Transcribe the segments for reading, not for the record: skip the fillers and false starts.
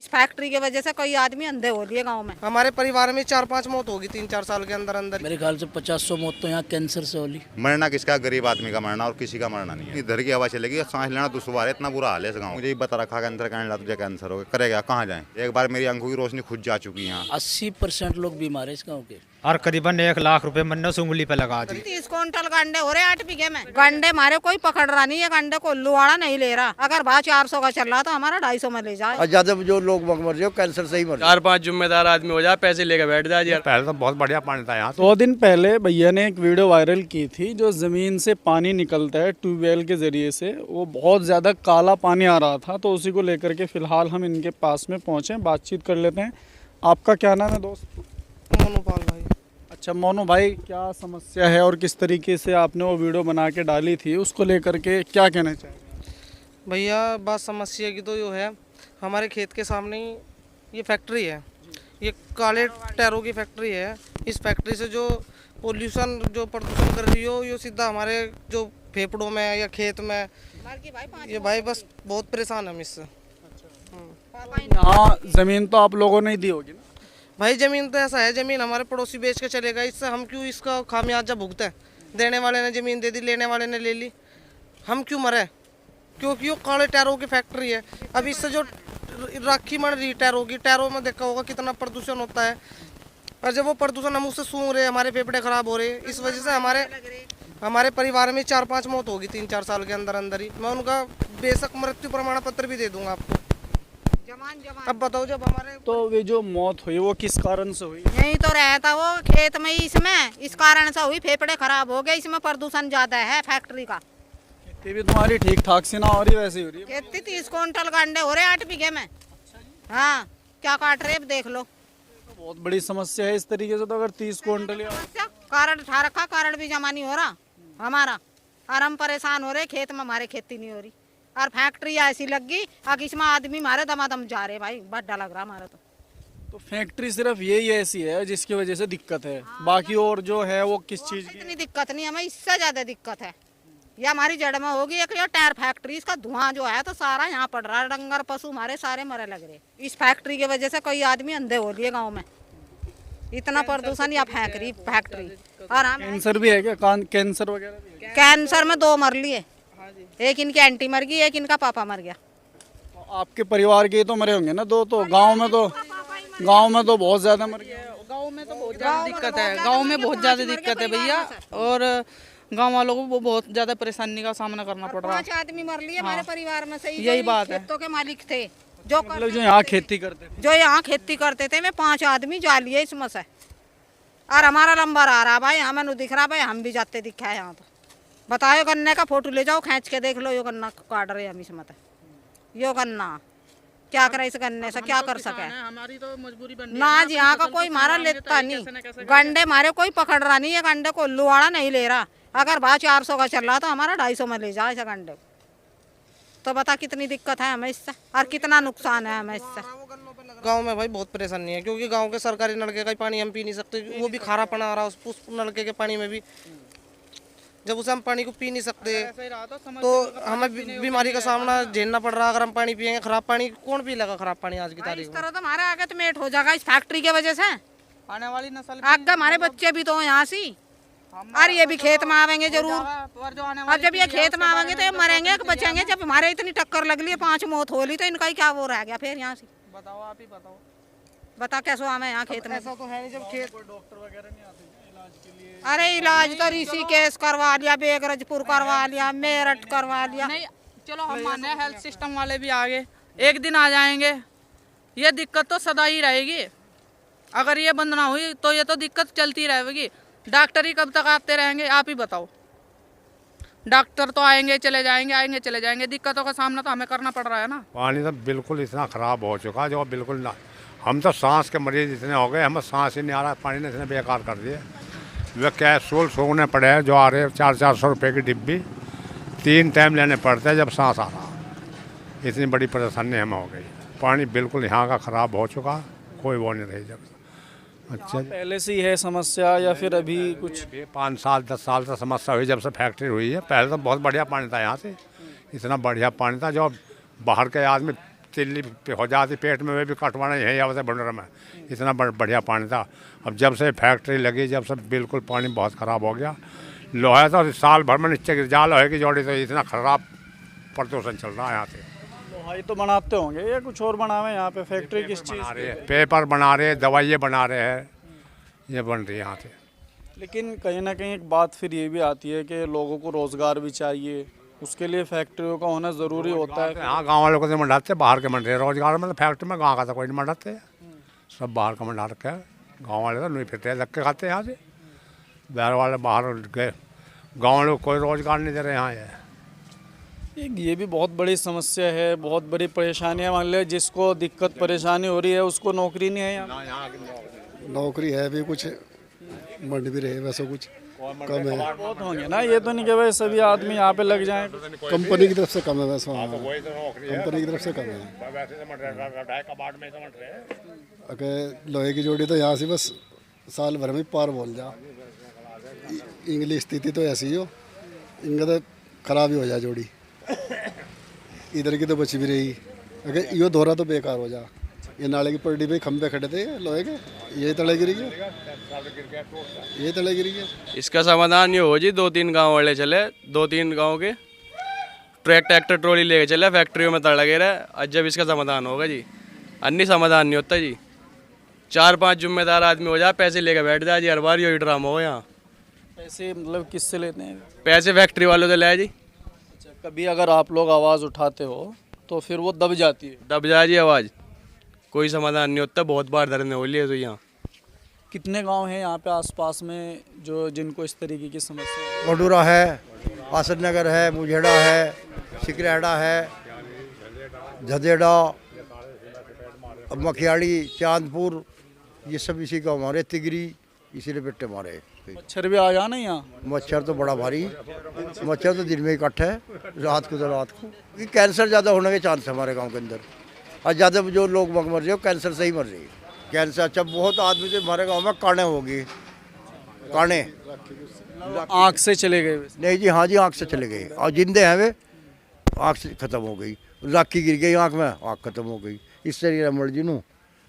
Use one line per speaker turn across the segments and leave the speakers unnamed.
Factory की वजह से कई आदमी अंधे हो लिए गांव में।
हमारे परिवार में 4-5 मौत होगी 3-4 साल के अंदर अंदर।
मेरे ख्याल से 50-100 मौत तो यहाँ कैंसर से होली।
मरना किसका, गरीब आदमी का मरना और किसी का मरना नहीं है। इधर की हवा चलेगी, सांस लेना दुश्वार है, इतना बुरा हाल है इस गाँव। मुझे बता रखा कैंसर कहने लगा तुझे कैंसर हो गया, करेगा कहाँ जाए। एक बार मेरी आंखों की रोशनी खुद जा चुकी है।
80% लोग बीमार है इस गाँव के।
और करीबन 1 लाख रुपए मन्नत से उंगली पे लगा दी।
30 क्विंटल गंडे हो रहे 8 बीघे में। गंडे मारे कोई पकड़ रहा नहीं है, गंडे को उल्लू वाला नहीं ले रहा। अगर भाव 400 का चल रहा तो हमारा 250 में ले जाए।
ज्यादा जो लोग मर जाए कैंसर से ही मर जाए।
4-5 जिम्मेदार आदमी हो जाए, पैसे लेके बैठ जाए।
पहले तो बहुत बढ़िया पानी था यहाँ।
2 दिन पहले भैया ने एक वीडियो वायरल की थी, जो ज़मीन से पानी निकलता है ट्यूबवेल के ज़रिए से, वो बहुत ज़्यादा काला पानी आ रहा था। तो उसी को लेकर के फ़िलहाल हम इनके पास में पहुँचे, बातचीत कर लेते हैं। आपका क्या नाम है दोस्त?
मोनूपाल भाई।
अच्छा मोनू भाई, क्या समस्या है और किस तरीके से आपने वो वीडियो बना के डाली थी, उसको लेकर के क्या कहना चाहिए?
भैया बात समस्या की तो यो है, हमारे खेत के सामने ही ये फैक्ट्री है, ये काले टायरों की फैक्ट्री है। इस फैक्ट्री से जो पोल्यूशन, जो प्रदूषण कर रही हो, ये सीधा हमारे जो फेफड़ों में या खेत में, ये भाई बस बहुत परेशान हम इससे।
यहाँ ज़मीन तो आप लोगों ने ही दी होगी ना?
भाई ज़मीन तो ऐसा है, ज़मीन हमारे पड़ोसी बेच के चलेगा, इससे हम क्यों इसका खामियाजा भुगते हैं। देने वाले ने ज़मीन दे दी, लेने वाले ने ले ली, हम क्यों मरे? क्योंकि वो काले टायरों की फैक्ट्री है। अब इससे जो राखी मर रही टायरों की, टायरों में देखा होगा कितना प्रदूषण होता है। और जब वो प्रदूषण हम उससे सूंघ रहे, हमारे फेफड़े खराब हो रहे, इस वजह से हमारे परिवार में 4-5 मौत होगी 3-4 साल के अंदर अंदर ही। मैं उनका बेशक मृत्यु प्रमाण पत्र भी दे दूंगा आपको। अब बताओ, जब हमारे
तो वे जो मौत हुई वो किस कारण से हुई?
यही तो रहता वो खेत में ही, इसमें इस कारण से हुई, फेफड़े खराब हो गए, इसमें प्रदूषण ज्यादा है फैक्ट्री का।
खेती भी तुम्हारी ठीक ठाक से ना हो रही, वैसे हो रही है।
खेती 30 क्विंटल गंडे हो रहे 8 बीघे में। हाँ, क्या काट रहे देख लो।
तो बहुत बड़ी समस्या है इस तरीके से। तो अगर 30 क्विंटल
कारण उठा रखा, कारण भी जमा नहीं हो रहा हमारा, और हम परेशान हो रहे, खेत में हमारे खेती नहीं हो रही, और फैक्ट्री ऐसी लग गई कि इसमें आदमी मारे दमादम जा रहे। भाई बड़ा लग रहा हमारा तो
फैक्ट्री सिर्फ यही ऐसी है जिसकी वजह से दिक्कत है, बाकी और जो है वो किस चीज की?
इतनी दिक्कत नहीं, हमें इससे ज्यादा दिक्कत है। ये हमारी जड़ में होगी एक ये टायर फैक्ट्री, इसका धुआं जो है तो सारा यहाँ पड़ रहा है, डंगर पशु हमारे सारे मरे लग रहे। इस फैक्ट्री की वजह से कई आदमी अंधे हो लिए गाँव में, इतना प्रदूषण या फेंक रही फैक्ट्री। और हम
कैंसर भी है क्या? कैंसर वगैरह भी है?
कैंसर में 2 मर लिए, एक इनकी आंटी मर गई, एक इनका पापा मर गया।
तो आपके परिवार के तो मरे होंगे ना 2? तो गांव में तो बहुत ज्यादा मर गए।
गांव में तो बहुत ज्यादा दिक्कत है, गांव में बहुत ज्यादा दिक्कत है भैया, और गांव वालों को वो बहुत ज्यादा परेशानी का सामना करना पड़ रहा है।
5 आदमी मर लिए हमारे परिवार में से,
यही बात है।
खेतों के मालिक थे जो
मतलब जो यहाँ खेती करते थे,
वे 5 आदमी जा लिए इसमें से। और हमारा नंबर आ रहा भाई, हमें दिख रहा भाई, हम भी जाते दिखा है यहाँ तो। बताओ, गन्ने का फोटो ले जाओ, खींच के देख लो, यो गन्ना काट रहे हम इसमें। यो गन्ना क्या करे, इस गन्ने से क्या कर सके?
हमारी तो मजबूरी बन
ना जी, यहाँ का कोई मारा लेता नहीं, गंडे मारे कोई पकड़ रहा नहीं है, गंडे को उल्लू वाला नहीं ले रहा। अगर भाव 400 का चल रहा तो हमारा 250 में ले जाए इस गंडे को। तो बता कितनी दिक्कत है हमें इससे, और कितना नुकसान है हमें इससे।
गांव में भाई बहुत परेशानी है, क्योंकि गांव के सरकारी नलके का पानी हम पी नहीं सकते, वो भी खारा पना आ रहा है उस नलके के पानी में भी। जब उसे हम पानी को पी नहीं सकते तो हमें बीमारी का सामना झेलना पड़ रहा है। अगर हम पानी पियेंगे खराब पानी, कौन पी लेगा खराब पानी आज की तारीख
इस
में?
तरह तो हमारे आगे तो मेट हो जाएगा इस फैक्ट्री की वजह से।
आने वाली नस्ल
आगे हमारे बच्चे भी तो यहाँ से, और ये भी खेत में आवेंगे जरूर। और जब ये खेत में आवेंगे तो ये मरेंगे कि बचेंगे? जब हमारे इतनी टक्कर लग ली, 5 मौत हो ली, तो इनका ही क्या वो रह गया फिर यहाँ से?
बताओ, आप ही बताओ।
बता कैसे हमें यहाँ खेत में?
ऐसा तो है नहीं, जब खेत
डॉक्टर वगैरह नहीं आते इलाज के लिए?
अरे इलाज तो ऋषिकेश करवा लिया, बेगरजपुर करवा लिया, मेरठ करवा लिया।
नहीं, चलो हम माने हेल्थ सिस्टम वाले भी आगे एक दिन आ जाएंगे, ये दिक्कत तो सदा ही रहेगी। अगर ये बंद ना हुई तो ये तो दिक्कत चलती रहेगी। डॉक्टर ही कब तक आते रहेंगे, आप ही बताओ। डॉक्टर तो आएंगे चले जाएंगे, आएंगे चले जाएंगे, दिक्कतों का सामना तो हमें करना पड़ रहा है ना।
पानी तो बिल्कुल इतना ख़राब हो चुका जो बिल्कुल ना, हम तो सांस के मरीज इतने हो गए, हमें सांस ही नहीं आ रहा। पानी ने इतने बेकार कर दिए। वे कैप्सूल सूखने पड़े हैं जो आ रहे 400-400 रुपये की डिब्बी, 3 टाइम लेने पड़ते हैं जब सांस आ रहा। इतनी बड़ी परेशानी हमें हो गई। पानी बिल्कुल यहाँ का ख़राब हो चुका, कोई वो नहीं रही जब। अच्छा,
पहले से ही है समस्या या फिर अभी कुछ?
5 साल 10 साल से समस्या हुई जब से फैक्ट्री हुई है। पहले तो बहुत बढ़िया पानी था यहाँ से, इतना बढ़िया पानी था जो बाहर के आदमी तिल्ली हो जाती पेट में, वे भी कटवाना यही आवश्यक बंडर में। इतना बढ़िया पानी था। अब जब से फैक्ट्री लगी, जब से बिल्कुल पानी बहुत ख़राब हो गया। लोहा तो साल भर में नीचे गिर जा, लोहे की जोड़ी तो इतना ख़राब प्रदूषण चल रहा है यहाँ से।
लोहाई तो बनाते होंगे या कुछ और बनावे यहाँ पे? फैक्ट्री किस चीज़
बना
की
रहे
है?
हैं, पेपर बना रहे हैं, दवाइयाँ बना रहे हैं, ये बन रही है यहाँ से।
लेकिन कहीं ना कहीं एक बात फिर ये भी आती है कि लोगों को रोज़गार भी चाहिए, उसके लिए फैक्ट्रियों का होना ज़रूरी होता है।
हाँ, गाँव वालों को तो मंडाते, बाहर के मंड रहे रोजगार में। तो फैक्ट्री में गाँव का तो कोई नहीं मंडाते, सब बाहर का मंडा रखे है। गाँव वाले तो नहीं फिरते, लग के खाते हैं यहाँ से। बाहर वाले बाहर गए, गाँव वालों को कोई रोजगार नहीं दे रहे यहाँ।
ये भी बहुत बड़ी समस्या है, बहुत बड़ी परेशानी है। मान लो जिसको दिक्कत परेशानी हो रही है उसको नौकरी नहीं है यहाँ।
नौकरी है भी कुछ, मंड भी रहे वैसे कुछ कम है।
बहुत होंगे ना, ये तो नहीं कि भाई सभी आदमी यहाँ पे लग जाएं।
कंपनी की तरफ से कम है वैसे। हाँ, कंपनी की तरफ से कम है। अगर लोहे की जोड़ी तो यहाँ से बस साल भर में पार बोल जा। इंग्लिश स्थिति तो ऐसी हो, इनका तो खराब ही हो जाए जोड़ी। इधर की तो बच भी रही, अगर यो दोहरा तो बेकार हो जा। ये नाले की पलटी पे खंबे खड़े थे लोहे के, ये तले गिरी गया, ये तले गिरी गया।
इसका समाधान ये हो जी, 2-3 गांव वाले चले, 2-3 गांव के ट्रैक्टर ट्रॉली लेके चले, फैक्ट्रियों में तड़ लगे रहे, आज जब इसका समाधान होगा जी। अन्य समाधान नहीं होता जी। 4-5 जिम्मेदार आदमी हो जाए, पैसे लेके बैठ जाए जी, हर बार यही ड्रामा हो यहाँ।
पैसे मतलब किससे लेते हैं?
पैसे फैक्ट्री वालों से ले जी।
कभी अगर आप लोग आवाज़ उठाते हो तो फिर वो दब जाती है?
दब जाए जी आवाज़, कोई समाधान नहीं होता। बहुत बार धरने हो लिए तो यहाँ।
कितने गांव हैं यहाँ पे आसपास में जो जिनको इस तरीके की समस्या है?
मडूरा है, आसद नगर है, मुझेड़ा है, सिकरेड़ा है, झदेड़ा, मखियाड़ी, चांदपुर, ये सब इसी का हमारे तिगरी, इसी रिपेटे मारे।
मच्छर भी आ जाना यहाँ?
मच्छर तो बड़ा भारी, मच्छर तो दिन में इकट्ठा है, रात को तो रात को। क्योंकि कैंसर ज़्यादा होने के चांस है हमारे गांव के अंदर, और ज़्यादा जो लोग मर रहे हो कैंसर से ही मर रही है। कैंसर अच्छा बहुत आदमी तो हमारे गांव में काने होगी, काने
आँख से चले गए?
नहीं जी, हाँ जी, आँख से चले गए। और जिंदे हैं वे, आँख से ख़त्म हो गई, राखी गिर गई आँख में, आँख ख़त्म हो गई। इस तरीके मर जी नू,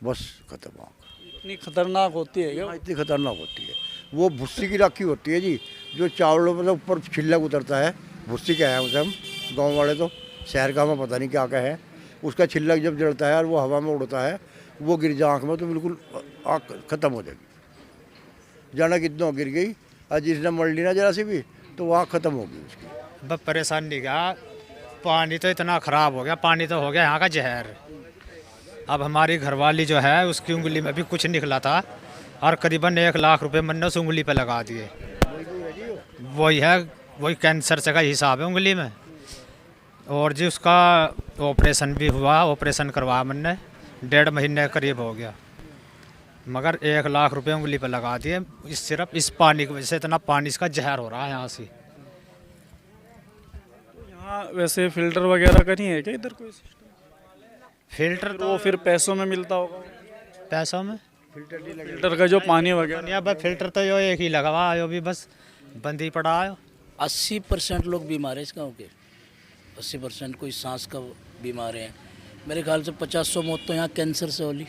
बस ख़त्म आँख।
इतनी खतरनाक होती है क्या?
इतनी खतरनाक होती है। वो भुस्सी की राखी होती है जी, जो चावलों में ऊपर छिलक उतरता है, भुस्सी क्या है उसे हम गांव वाले तो, शहर का हमें पता नहीं क्या क्या है। उसका छिलक जब जलता है और वो हवा में उड़ता है, वो गिर जाए आँख में तो बिल्कुल आँख ख़त्म हो जाएगी। जाना कितना गिर गई, और जिसने मर ली ना जरा सी भी, तो वो आँख ख़त्म होगी उसकी।
बस परेशान नहीं गया, पानी तो इतना ख़राब हो गया, पानी तो हो गया यहाँ का जहर। अब हमारी घरवाली जो है उसकी उंगली में भी कुछ निकला था, और करीबन 1 लाख रुपए मैंने उस उंगली पे लगा दिए। वही है, वही कैंसर से का हिसाब है उंगली में। और जी उसका ऑपरेशन भी हुआ, ऑपरेशन करवाया मैंने, 1.5 महीने करीब हो गया, मगर 1 लाख रुपए उंगली पे लगा दिए। इस सिर्फ इस पानी की वजह से इतना पानी इसका जहर हो रहा है यहाँ से।
यहाँ वैसे फिल्टर वगैरह का नहीं है क्या इधर कोई सिस्टम?
फिल्टर
तो फिर पैसों में मिलता होगा?
पैसों में
फिल्टर का जो पानी वगैरह?
बस फिल्टर तो यो एक ही लगा हुआ, यो भी बस बंद ही पड़ा है।
80% लोग बीमार हैं इस गाँव के। 80% कोई सांस का बीमार हैं। मेरे ख्याल से 50-100 मौत तो यहाँ कैंसर से होली।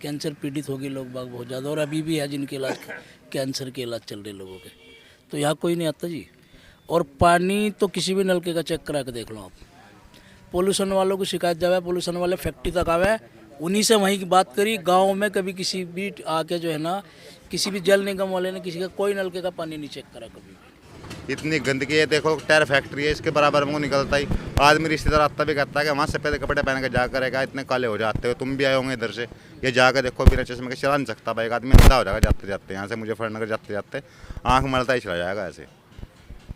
कैंसर पीड़ित होगी लोग बाग बहुत ज़्यादा, और अभी भी है जिनके इलाज कैंसर के इलाज चल रहे लोगों के। तो यहाँ कोई नहीं आता जी। और पानी तो किसी भी नलके का चेक करा के देख लो आप। पोल्यूशन वालों को शिकायत जावे, पोल्यूशन वाले फैक्ट्री तक आवे, उन्हीं से वहीं की बात करी। गांव में कभी किसी भी आके जो है ना, किसी भी जल निगम वाले ने किसी का कोई नलके का पानी नहीं चेक करा कभी भी।
इतनी गंदगी है, देखो टायर फैक्ट्री है, इसके बराबर में निकलता ही। आदमी रिश्तेदार आता भी कहता है कि वहाँ सफेद कपड़े पहन के जा करेगा, इतने काले हो जाते हो, तुम भी आए होंगे इधर से, ये जाकर देखो बिना चश्मे के चला नहीं सकता भाई। एक आदमी अंधा हो जाएगा जाते जाते, यहाँ से मुजफ्फरनगर जाते जाते आँख मलता ही चला जाएगा ऐसे।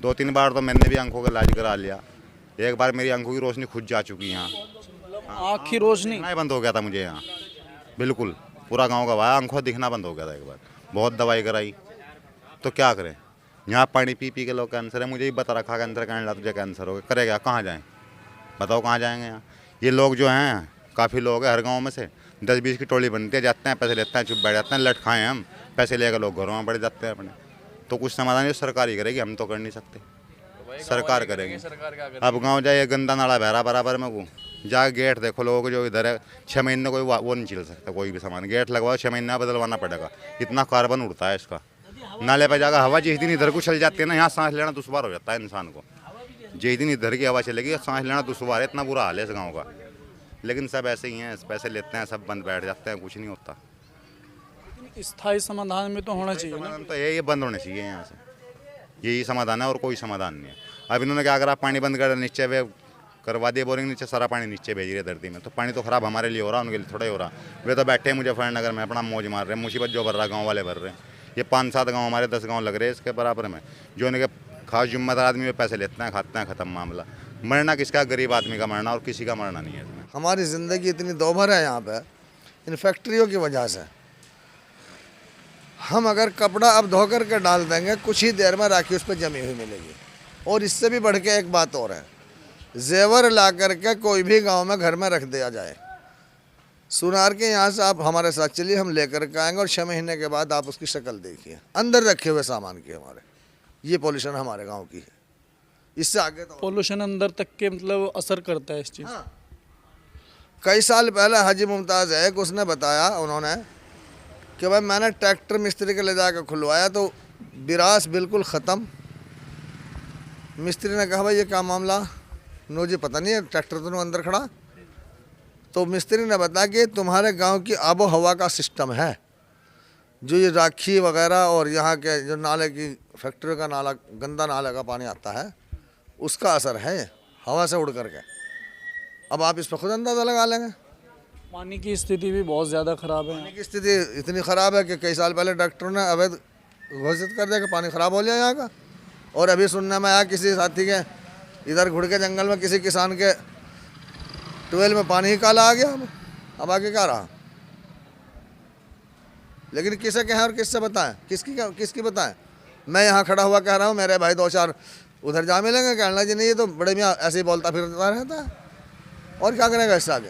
2-3 बार तो मैंने भी आंखों का इलाज करा लिया। एक बार मेरी आंखों की रोशनी खुद जा चुकी है यहाँ,
आँख की रोशनी
दिखना ही बंद हो गया था मुझे यहाँ, बिल्कुल पूरा गांव का वाया, आंखों दिखना बंद हो गया था एक बार। बहुत दवाई कराई, तो क्या करें। यहाँ पानी पी पी के लोग कैंसर है, मुझे ही बता रखा कैंसर कहने लगा तुझे कैंसर हो गया, करेगा कहाँ जाएँ बताओ, कहाँ जाएंगे यहाँ। ये लोग जो हैं काफ़ी लोग हैं हर गाँव में से, 10-20 की टोली बनती है, जाते हैं पैसे लेते हैं, चुप बैठ जाते हैं, लट खाएँ हम, पैसे लेकर लोग घरों में पड़ जाते हैं अपने। तो कुछ समाधान ये सरकार ही करेगी, हम तो कर नहीं सकते, सरकार करेगी। अब गांव जाए गंदा नाला बहरा बराबर में, वो जाके गेट देखो लोगों को जो इधर है, 6 महीने कोई वो नहीं चल सकता कोई भी सामान। गेट लगवाओ 6 महीना बदलवाना पड़ेगा, इतना कार्बन उड़ता है इसका। नाले पे जाकर हवा जिस दिन इधर को चल जाती है ना, यहाँ सांस लेना दुश्वार हो जाता है इंसान को। जिस दिन इधर की हवा चलेगी सांस लेना दुश्वार है, इतना बुरा हाल है इस गाँव का। लेकिन सब ऐसे ही हैं, पैसे लेते हैं, सब बंद बैठ जाते हैं, कुछ नहीं होता।
स्थायी समाधान में तो होना चाहिए ना।
तो ये बंद होने चाहिए यहाँ से, यही समाधान है और कोई समाधान नहीं है। अब इन्होंने क्या करा, पानी बंद कर नीचे वे करवा दिए बोरिंग, नीचे सारा पानी नीचे भेज रहे धरती में। तो पानी तो खराब हमारे लिए हो रहा, उनके लिए थोड़ा ही हो रहा। वे तो बैठे हैं मुजफ्फरनगर में अपना मौज मार रहे हैं, मुसीबत जो भर रहा गाँव वाले भर रहे हैं। ये 5-7 गाँव हमारे 10 गाँव लग रहे हैं इसके बराबर में, जो उनके खास जिम्मेदार आदमी में पैसे लेते हैं, खाते हैं, ख़त्म मामला। मरना किसका, गरीब आदमी का मरना, और किसी का मरना नहीं है इसमें।
हमारी ज़िंदगी इतनी दोभर है यहाँ पे इन फैक्ट्रियों की वजह से। हम अगर कपड़ा अब धो कर के डाल देंगे, कुछ ही देर में राखी उस पर जमी हुई मिलेगी। और इससे भी बढ़ के एक बात और है, जेवर ला करके कोई भी गांव में घर में रख दिया जाए, सुनार के यहाँ से आप हमारे साथ चलिए, हम लेकर के आएंगे और 6 महीने के बाद आप उसकी शक्ल देखिए, अंदर रखे हुए सामान की हमारे। ये पॉल्यूशन हमारे गाँव की है। इससे आगे तो
पॉल्यूशन अंदर तक के मतलब असर करता है इस चीज़।
हाँ। कई साल पहले हाजी मुमताज़ है, उसने बताया उन्होंने कि भाई मैंने ट्रैक्टर मिस्त्री के ले जाकर खुलवाया तो बिरास बिल्कुल ख़त्म। मिस्त्री ने कहा भाई ये क्या मामला, नो जी पता नहीं है, ट्रैक्टर तो अंदर खड़ा। तो मिस्त्री ने बताया कि तुम्हारे गांव की आबो हवा का सिस्टम है, जो ये राखी वगैरह और यहाँ के जो नाले की फैक्ट्री का नाला, गंदा नाले का पानी आता है, उसका असर है हवा से उड़ करके। अब आप इस पर खुद अंदाज़ा लगा लेंगे।
पानी की स्थिति भी बहुत ज़्यादा ख़राब है।
पानी की स्थिति इतनी ख़राब है कि कई साल पहले डॉक्टरों ने अवैध घोषित कर दिया कि पानी ख़राब हो गया यहाँ का। और अभी सुनने में आया किसी साथी के इधर घुड़ के जंगल में किसी किसान के ट्यूबवेल में पानी ही काला आ गया। अब आगे क्या रहा, लेकिन किसे कहें और किससे बताएं, किसकी बताएं। मैं यहाँ खड़ा हुआ कह रहा हूँ, मेरे भाई 2-4 उधर जा मिलेंगे, कहना जी नहीं ये तो बड़े मियाँ ऐसे ही बोलता फिरता रहता है, और क्या करेगा इससे आगे।